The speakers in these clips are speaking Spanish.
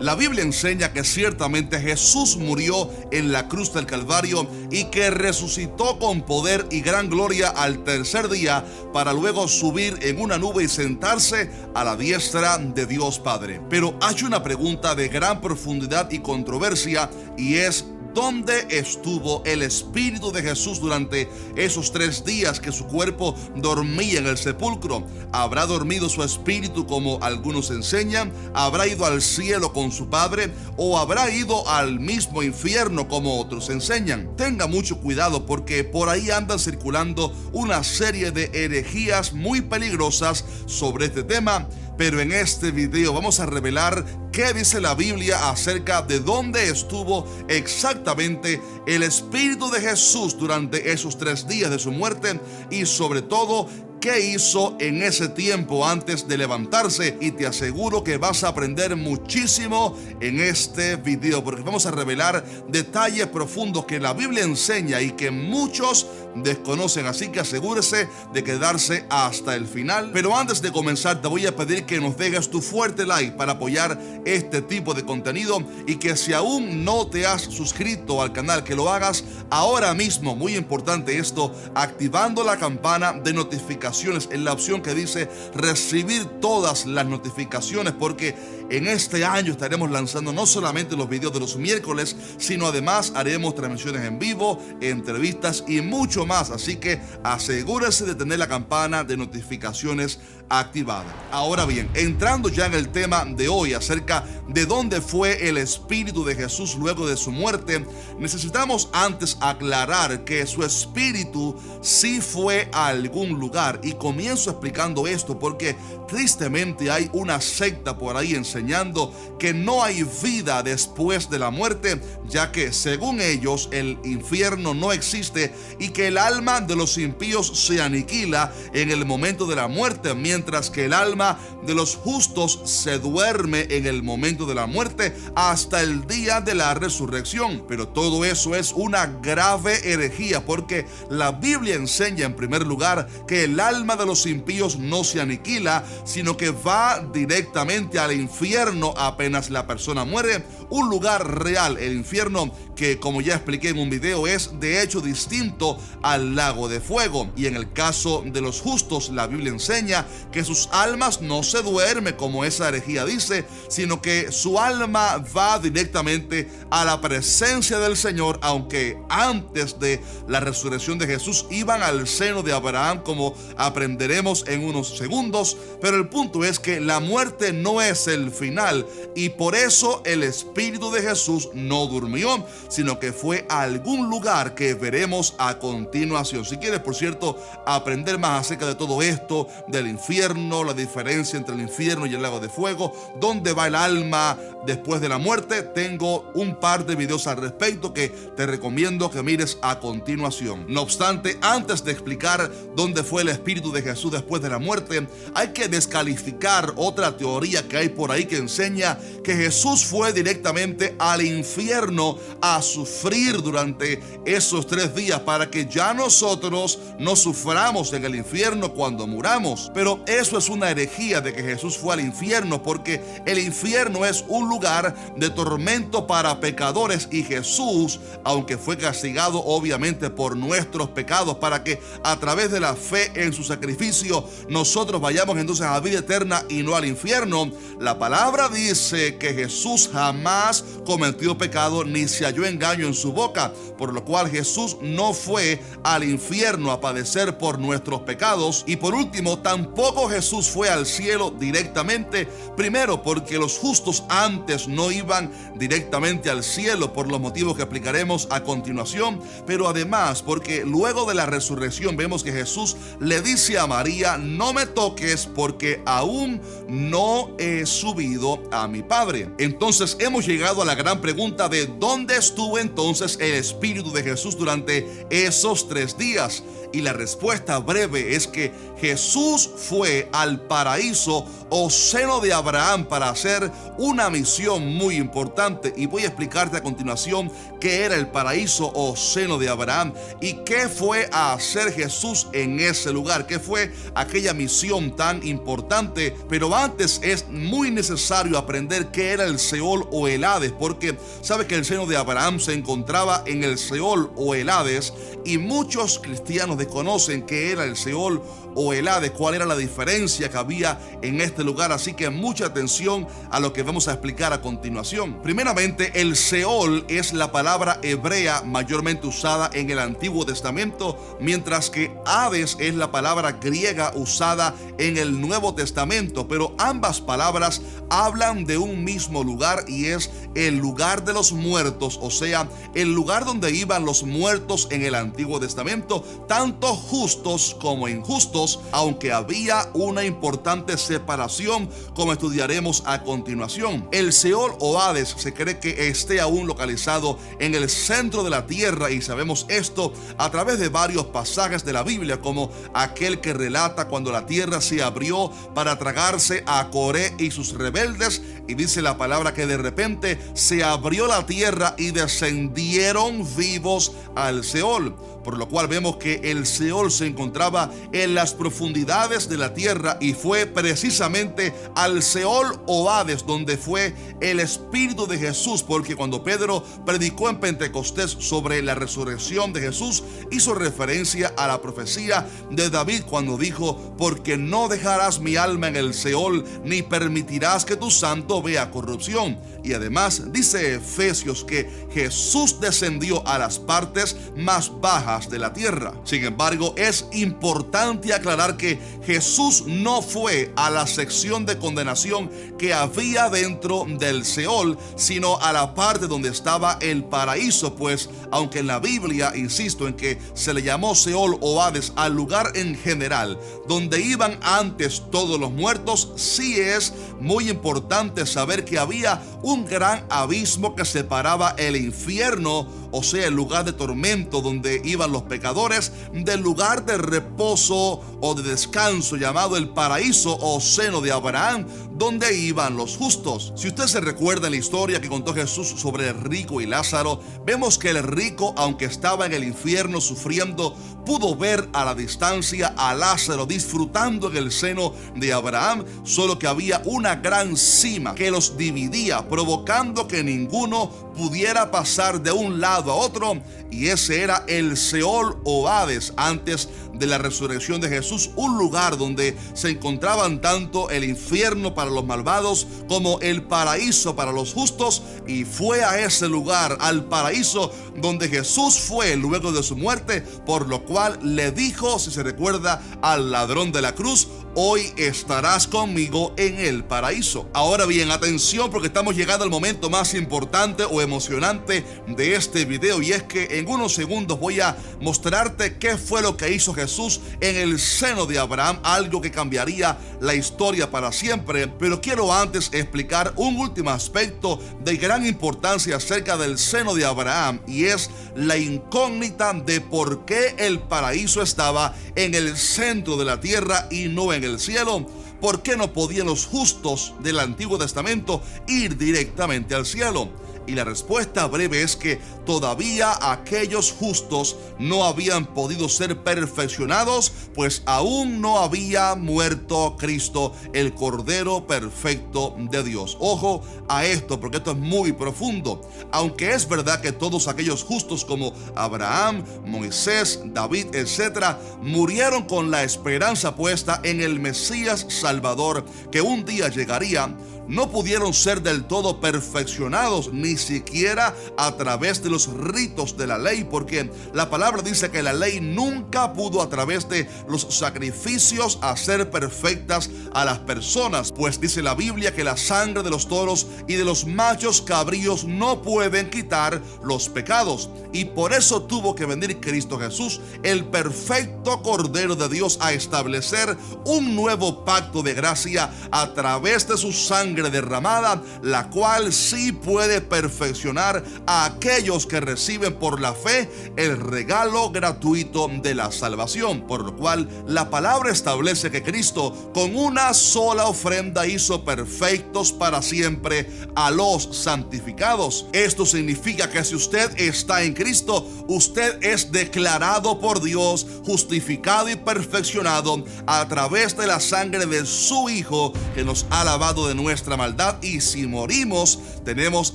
La Biblia enseña que ciertamente Jesús murió en la cruz del Calvario y que resucitó con poder y gran gloria al tercer día para luego subir en una nube y sentarse a la diestra de Dios Padre. Pero hay una pregunta de gran profundidad y controversia, y es: ¿dónde estuvo el Espíritu de Jesús durante esos 3 días que su cuerpo dormía en el sepulcro? ¿Habrá dormido su espíritu como algunos enseñan? ¿Habrá ido al cielo con su Padre? ¿O habrá ido al mismo infierno como otros enseñan? Tenga mucho cuidado, porque por ahí andan circulando una serie de herejías muy peligrosas sobre este tema. Pero en este video vamos a revelar qué dice la Biblia acerca de dónde estuvo exactamente el Espíritu de Jesús durante esos 3 días de su muerte, y sobre todo qué hizo en ese tiempo antes de levantarse. Y te aseguro que vas a aprender muchísimo en este video, porque vamos a revelar detalles profundos que la Biblia enseña y que muchos desconocen, así que asegúrese de quedarse hasta el final. Pero antes de comenzar, te voy a pedir que nos dejes tu fuerte like para apoyar este tipo de contenido, y que si aún no te has suscrito al canal, que lo hagas ahora mismo. Muy importante esto, activando la campana de notificaciones en la opción que dice recibir todas las notificaciones, porque en este año estaremos lanzando no solamente los videos de los miércoles, sino además haremos transmisiones en vivo, entrevistas y mucho más. Así que asegúrese de tener la campana de notificaciones activada. Ahora bien, entrando ya en el tema de hoy acerca de dónde fue el Espíritu de Jesús luego de su muerte, necesitamos antes aclarar que su espíritu sí fue a algún lugar. Y comienzo explicando esto porque tristemente hay una secta por ahí enseñando que no hay vida después de la muerte, ya que según ellos el infierno no existe y que el alma de los impíos se aniquila en el momento de la muerte, mientras que el alma de los justos se duerme en el momento de la muerte hasta el día de la resurrección. Pero todo eso es una grave herejía, porque la Biblia enseña en primer lugar que el alma de los impíos no se aniquila, sino que va directamente al infierno apenas la persona muere. Un lugar real, el infierno, que como ya expliqué en un video, es de hecho distinto al lago de fuego. Y en el caso de los justos, la Biblia enseña que sus almas no se duermen como esa herejía dice, sino que su alma va directamente a la presencia del Señor, aunque antes de la resurrección de Jesús iban al seno de Abraham, como aprenderemos en unos segundos. Pero el punto es que la muerte no es el final, y por eso el Espíritu de Jesús no durmió, sino que fue a algún lugar que veremos a continuación. Si quieres, por cierto, aprender más acerca de todo esto, del infierno, la diferencia entre el infierno y el lago de fuego, dónde va el alma después de la muerte, tengo un par de videos al respecto que te recomiendo que mires a continuación. No obstante, antes de explicar dónde fue el Espíritu de Jesús después de la muerte, hay que descalificar otra teoría que hay por ahí que enseña que Jesús fue directamente al infierno a sufrir durante esos 3 días para que ya nosotros no suframos en el infierno cuando muramos. Pero eso es una herejía de que Jesús fue al infierno, porque el infierno es un lugar de tormento para pecadores, y Jesús, aunque fue castigado obviamente por nuestros pecados para que a través de la fe en su sacrificio nosotros vayamos entonces a la vida eterna y no al infierno, la palabra dice que Jesús jamás cometió pecado ni se halló engaño en su boca, por lo cual Jesús no fue al infierno a padecer por nuestros pecados. Y por último, tampoco Jesús fue al cielo directamente, primero porque los justos antes no iban directamente al cielo por los motivos que explicaremos a continuación, pero además porque luego de la resurrección vemos que Jesús le dice a María: no me toques porque aún no he subido a mi Padre. Entonces hemos llegado a la gran pregunta de dónde estuvo entonces el Espíritu de Jesús durante esos 3 días. Y la respuesta breve es que Jesús fue al paraíso o seno de Abraham para hacer una misión misión muy importante, y voy a explicarte a continuación qué era el paraíso o seno de Abraham y qué fue a hacer Jesús en ese lugar, qué fue aquella misión tan importante. Pero antes es muy necesario aprender qué era el Seol o el Hades, porque sabe que el seno de Abraham se encontraba en el Seol o el Hades, y muchos cristianos desconocen qué era el Seol o el Hades, cuál era la diferencia que había en este lugar. Así que mucha atención a lo que vamos a explicar a continuación. Primeramente, el Seol es la palabra hebrea mayormente usada en el Antiguo Testamento, mientras que Hades es la palabra griega usada en el Nuevo Testamento, pero ambas palabras hablan de un mismo lugar, y es el lugar de los muertos, o sea, el lugar donde iban los muertos en el Antiguo Testamento, tanto justos como injustos, aunque había una importante separación, como estudiaremos a continuación. El Seol o Hades se cree que esté aún localizado en el centro de la tierra, y sabemos esto a través de varios pasajes de la Biblia, como aquel que relata cuando la tierra se abrió para tragarse a Coré y sus rebeldes, y dice la palabra que de repente se abrió la tierra y descendieron vivos al Seol, por lo cual vemos que el Seol se encontraba en las profundidades de la tierra, y fue precisamente al Seol o Hades donde fue el Espíritu de Jesús, porque cuando Pedro predicó en Pentecostés sobre la resurrección de Jesús, hizo referencia a la profecía de David cuando dijo: porque no dejarás mi alma en el Seol, ni permitirás que tu santo vea corrupción. Y además dice Efesios que Jesús descendió a las partes más bajas de la tierra. Sin embargo, es importante aclarar que Jesús no fue a la sección de condenación que había dentro del Seol, sino a la parte donde estaba el paraíso, pues aunque en la Biblia, insisto en que se le llamó Seol o Hades al lugar en general donde iban antes todos los muertos, sí es muy importante saber que había un gran abismo que separaba el infierno, o sea, el lugar de tormento donde iban los pecadores, del lugar de reposo o de descanso llamado el paraíso o seno de Abraham, donde iban los justos. Si usted se recuerda en la historia que contó Jesús sobre el rico y Lázaro, vemos que el rico, aunque estaba en el infierno sufriendo, pudo ver a la distancia a Lázaro disfrutando en el seno de Abraham, solo que había una gran cima que los dividía, provocando que ninguno pudiera pasar de un lado a otro, y ese era el Seol o Hades antes de la resurrección de Jesús, un lugar donde se encontraban tanto el infierno para los malvados como el paraíso para los justos. Y fue a ese lugar, al paraíso, donde Jesús fue luego de su muerte, por lo cual le dijo, si se recuerda, al ladrón de la cruz: hoy estarás conmigo en el paraíso. Ahora bien, atención, porque estamos llegando al momento más importante o emocionante de este video, y es que en unos segundos voy a mostrarte qué fue lo que hizo Jesús en el seno de Abraham, algo que cambiaría la historia para siempre. Pero quiero antes explicar un último aspecto de gran importancia acerca del seno de Abraham, y es la incógnita de por qué el paraíso estaba en el centro de la tierra y no en el cielo. ¿Por qué no podían los justos del Antiguo Testamento ir directamente al cielo? Y la respuesta breve es que todavía aquellos justos no habían podido ser perfeccionados, pues aún no había muerto Cristo, el Cordero perfecto de Dios. Ojo a esto, porque esto es muy profundo. Aunque es verdad que todos aquellos justos como Abraham, Moisés, David, etc., murieron con la esperanza puesta en el Mesías Salvador que un día llegaría, no pudieron ser del todo perfeccionados, ni siquiera a través de los ritos de la ley, porque la palabra dice que la ley nunca pudo a través de los sacrificios hacer perfectas a las personas, pues dice la Biblia que la sangre de los toros y de los machos cabríos no pueden quitar los pecados, y por eso tuvo que venir Cristo Jesús, el perfecto Cordero de Dios, a establecer un nuevo pacto de gracia a través de su sangre derramada, la cual sí puede perfeccionar a aquellos que reciben por la fe el regalo gratuito de la salvación, por lo cual cual la palabra establece que Cristo con una sola ofrenda hizo perfectos para siempre a los santificados. Esto significa que si usted está en Cristo, usted es declarado por Dios, justificado y perfeccionado a través de la sangre de su Hijo, que nos ha lavado de nuestra maldad, y si morimos, tenemos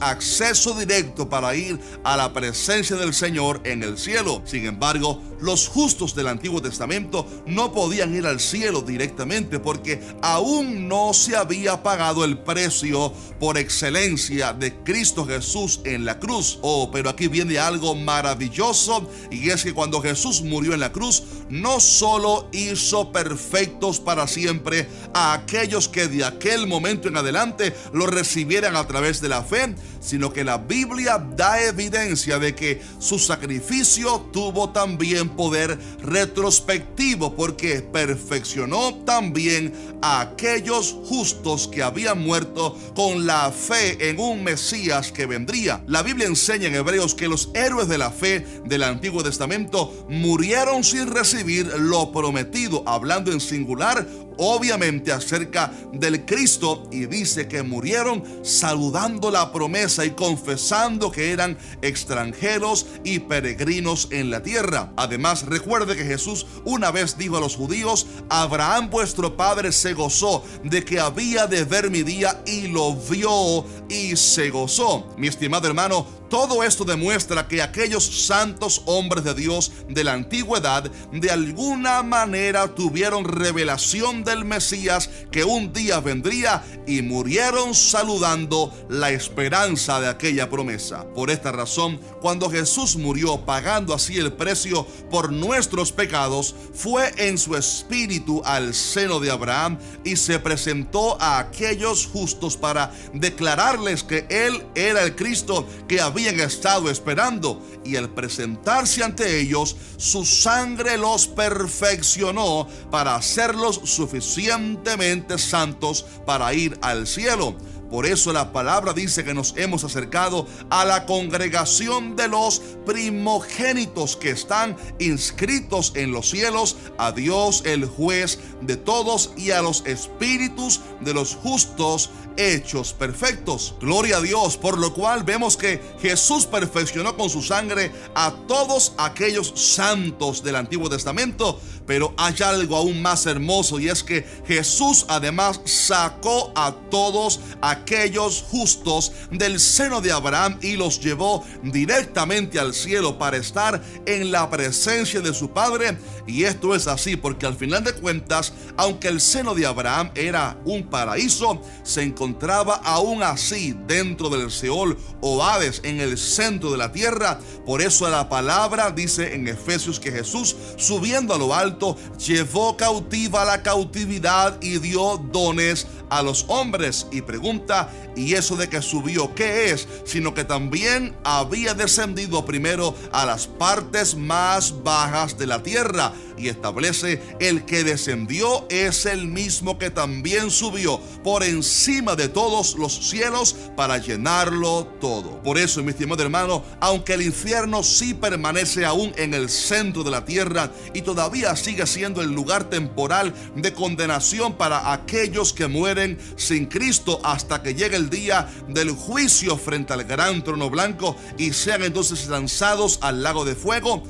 acceso directo para ir a la presencia del Señor en el cielo. Sin embargo, los justos del Antiguo Testamento no podían ir al cielo directamente porque aún no se había pagado el precio por excelencia de Cristo Jesús en la cruz. Pero aquí viene algo maravilloso, y es que cuando Jesús murió en la cruz, no solo hizo perfectos para siempre a aquellos que de aquel momento en adelante lo recibieran a través de la fe, sino que la Biblia da evidencia de que su sacrificio tuvo también poder retrospectivo, porque perfeccionó también a aquellos justos que habían muerto con la fe en un Mesías que vendría. La Biblia enseña en Hebreos que los héroes de la fe del Antiguo Testamento murieron sin recibir lo prometido, hablando en singular, obviamente acerca del Cristo, y dice que murieron saludando la promesa y confesando que eran extranjeros y peregrinos en la tierra. Además, recuerde que Jesús una vez dijo a los judíos: Abraham vuestro padre se gozó de que había de ver mi día, y lo vio y se gozó. Mi estimado hermano, todo esto demuestra que aquellos santos hombres de Dios de la antigüedad de alguna manera tuvieron revelación del Mesías que un día vendría, y murieron saludando la esperanza de aquella promesa. Por esta razón, cuando Jesús murió pagando así el precio por nuestros pecados, fue en su espíritu al seno de Abraham y se presentó a aquellos justos para declararles que Él era el Cristo que habían estado esperando, y al presentarse ante ellos, su sangre los perfeccionó para hacerlos suficientemente santos para ir al cielo. Por eso la palabra dice que nos hemos acercado a la congregación de los primogénitos que están inscritos en los cielos, a Dios el juez de todos y a los espíritus de los justos hechos perfectos. Gloria a Dios, por lo cual vemos que Jesús perfeccionó con su sangre a todos aquellos santos del Antiguo Testamento. Pero hay algo aún más hermoso, y es que Jesús además sacó a todos aquellos justos del seno de Abraham y los llevó directamente al cielo para estar en la presencia de su Padre. Y esto es así porque al final de cuentas, aunque el seno de Abraham era un paraíso, se encontraba aún así dentro del Seol o Hades, en el centro de la tierra. Por eso la palabra dice en Efesios que Jesús, subiendo a lo alto, llevó cautiva la cautividad y dio dones a los hombres. Y pregunta: ¿y eso de que subió qué es? Sino que también había descendido primero a las partes más bajas de la tierra. Y establece: el que descendió es el mismo que también subió por encima de todos los cielos para llenarlo todo. Por eso, mi estimado hermano, aunque el infierno sí permanece aún en el centro de la tierra y todavía sigue siendo el lugar temporal de condenación para aquellos que mueren sin Cristo hasta que llegue el día del juicio frente al gran trono blanco y sean entonces lanzados al lago de fuego,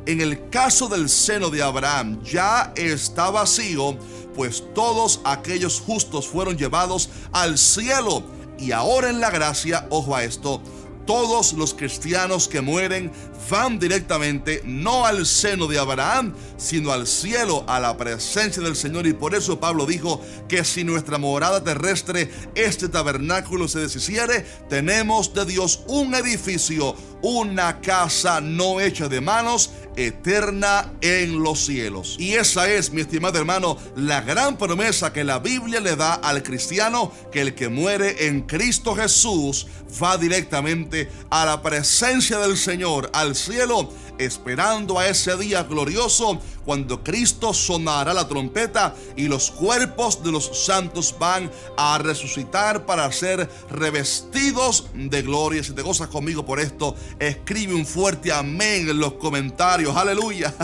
en el caso del seno de Abraham ya está vacío, pues todos aquellos justos fueron llevados al cielo. Y ahora en la gracia, ojo a esto, todos los cristianos que mueren van directamente no al seno de Abraham, sino al cielo, a la presencia del Señor. Y por eso Pablo dijo que si nuestra morada terrestre, este tabernáculo, se deshiciere, tenemos de Dios un edificio, una casa no hecha de manos, eterna en los cielos. Y esa es, mi estimado hermano, la gran promesa que la Biblia le da al cristiano, que el que muere en Cristo Jesús va directamente a la presencia del Señor, al cielo, esperando a ese día glorioso cuando Cristo sonará la trompeta y los cuerpos de los santos van a resucitar para ser revestidos de gloria. Si te gozas conmigo por esto, escribe un fuerte amén en los comentarios. Aleluya.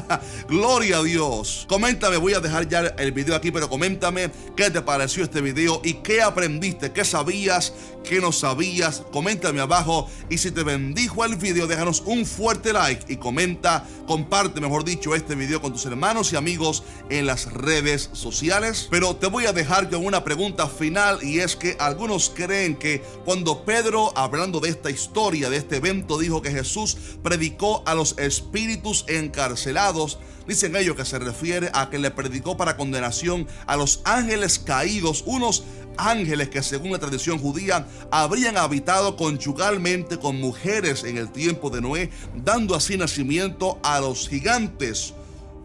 Gloria a Dios. Coméntame, voy a dejar ya el video aquí, pero coméntame qué te pareció este video y qué aprendiste, qué sabías, qué no sabías. Coméntame abajo, y si te bendijo el video, déjanos un fuerte like y comparte, mejor dicho, este video con tus hermanos y amigos en las redes sociales. Pero te voy a dejar con una pregunta final, y es que algunos creen que cuando Pedro, hablando de esta historia, de este evento, dijo que Jesús predicó a los espíritus encarcelados, dicen ellos que se refiere a que le predicó para condenación a los ángeles caídos, unos ángeles que según la tradición judía habrían habitado conyugalmente con mujeres en el tiempo de Noé, dando así nacimiento a los gigantes.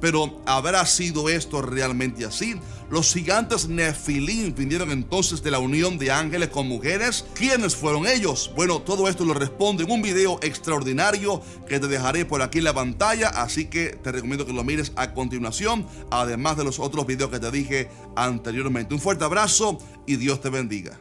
Pero ¿habrá sido esto realmente así? ¿Los gigantes Nefilim vinieron entonces de la unión de ángeles con mujeres? ¿Quiénes fueron ellos? Bueno, todo esto lo respondo en un video extraordinario que te dejaré por aquí en la pantalla, así que te recomiendo que lo mires a continuación, además de los otros videos que te dije anteriormente. Un fuerte abrazo y Dios te bendiga.